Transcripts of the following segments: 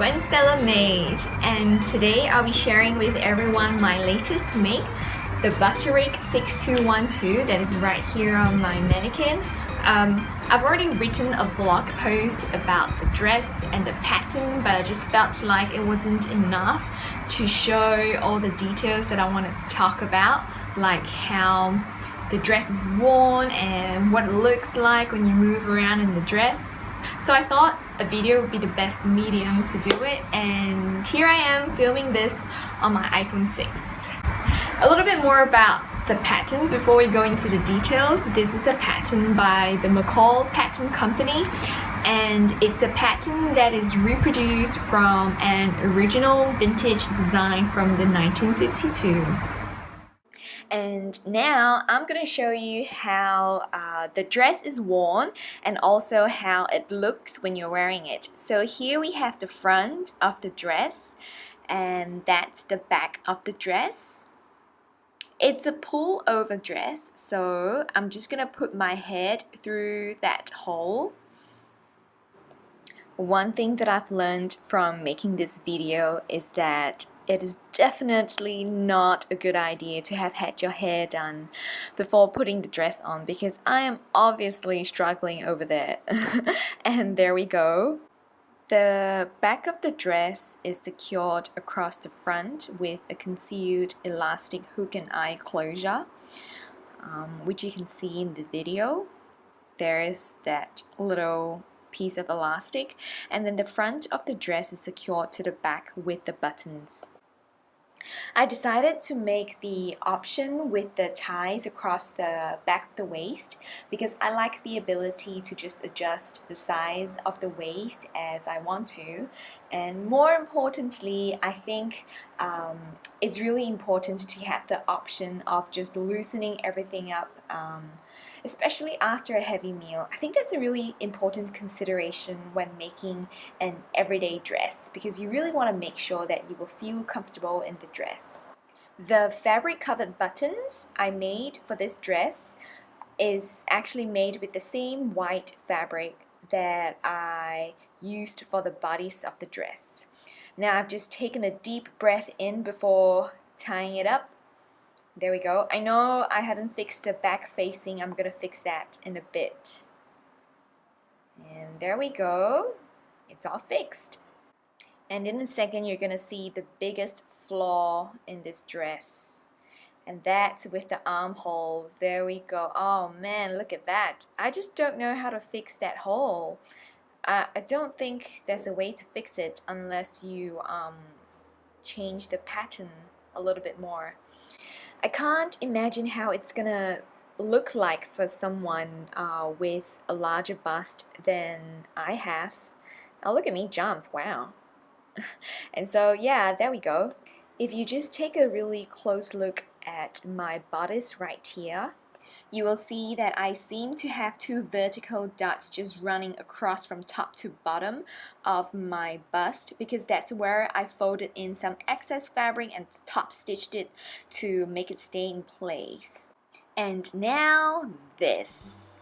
Gwenstella Made, and today I'll be sharing with everyone my latest make, the Butterick 6212 that is right here on my mannequin. I've already written a blog post about the dress and the pattern, but I just felt like it wasn't enough to show all the details that I wanted to talk about, like how the dress is worn and what it looks like when you move around in the dress. So I thought a video would be the best medium to do it, and here I am filming this on my iPhone 6. A little bit more about the pattern before we go into the details. This is a pattern by the MacLeod pattern company, and it's a pattern that is reproduced from an original vintage design from the 1952. And now I'm going to show you how the dress is worn and also how it looks when you're wearing it. So here we have the front of the dress, and that's the back of the dress. It's a pull-over dress, so I'm just going to put my head through that hole. One thing that I've learned from making this video is that it is definitely not a good idea to have had your hair done before putting the dress on, because I am obviously struggling over there. And there we go. The back of the dress is secured across the front with a concealed elastic hook and eye closure, which you can see in the video. There is that little piece of elastic, and then the front of the dress is secured to the back with the buttons. I decided to make the option with the ties across the back of the waist because I like the ability to just adjust the size of the waist as I want to, and more importantly, I think it's really important to have the option of just loosening everything up, especially after a heavy meal. I think that's a really important consideration when making an everyday dress, because you really want to make sure that you will feel comfortable in the dress. The fabric covered buttons I made for this dress is actually made with the same white fabric that I used for the bodice of the dress. Now I've just taken a deep breath in before tying it up. There we go. I know I hadn't fixed the back facing. I'm going to fix that in a bit. And there we go. It's all fixed. And in a second, you're going to see the biggest flaw in this dress. And that's with the armhole. There we go. Oh man, look at that. I just don't know how to fix that hole. I don't think there's a way to fix it unless you change the pattern a little bit more. I can't imagine how it's gonna look like for someone with a larger bust than I have. Oh, look at me jump, wow. And so yeah, there we go. If you just take a really close look at my bodice right here, you will see that I seem to have two vertical dots just running across from top to bottom of my bust, because that's where I folded in some excess fabric and top stitched it to make it stay in place. And now this.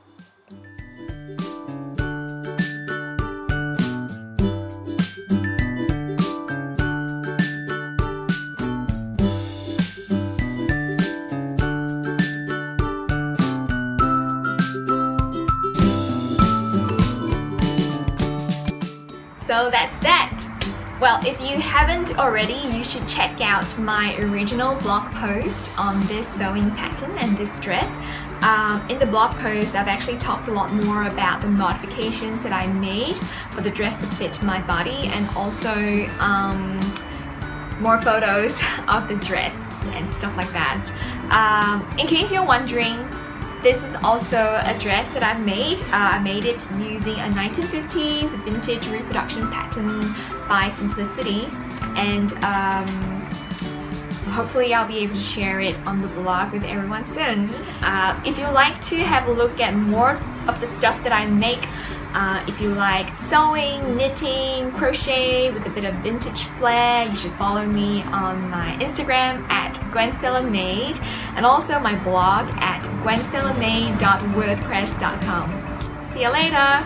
So that's that. Well, if you haven't already, you should check out my original blog post on this sewing pattern and this dress. In the blog post, I've actually talked a lot more about the modifications that I made for the dress to fit my body, and also more photos of the dress and stuff like that. In case you're wondering, this is also a dress that I've made. I made it using a 1950s vintage reproduction pattern by Simplicity, and hopefully I'll be able to share it on the blog with everyone soon. If you like to have a look at more of the stuff that I make, if you like sewing, knitting, crochet with a bit of vintage flair, you should follow me on my Instagram at Gwenstella Made, and also my blog at gwenstellamade.wordpress.com. See you later!